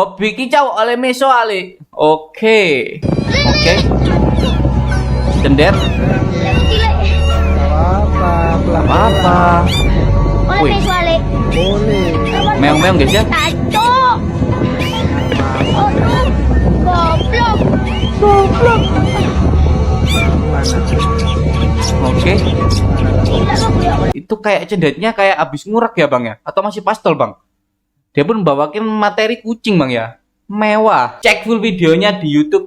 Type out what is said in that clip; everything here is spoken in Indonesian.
Hobi kicau oleh meso ale. Oke. Oke. Gender. Apa? Oleh Wih. meso ale. Boleh. Meong-meong guys ya. Taco. Aduh, goblok. Goblok. Oke. Gila lo gue. Itu kayak cendetnya kayak abis ngurak ya bang ya? Atau masih pastol bang? Dia pun bawakin materi kucing bang ya? Mewah. Cek full videonya di YouTube.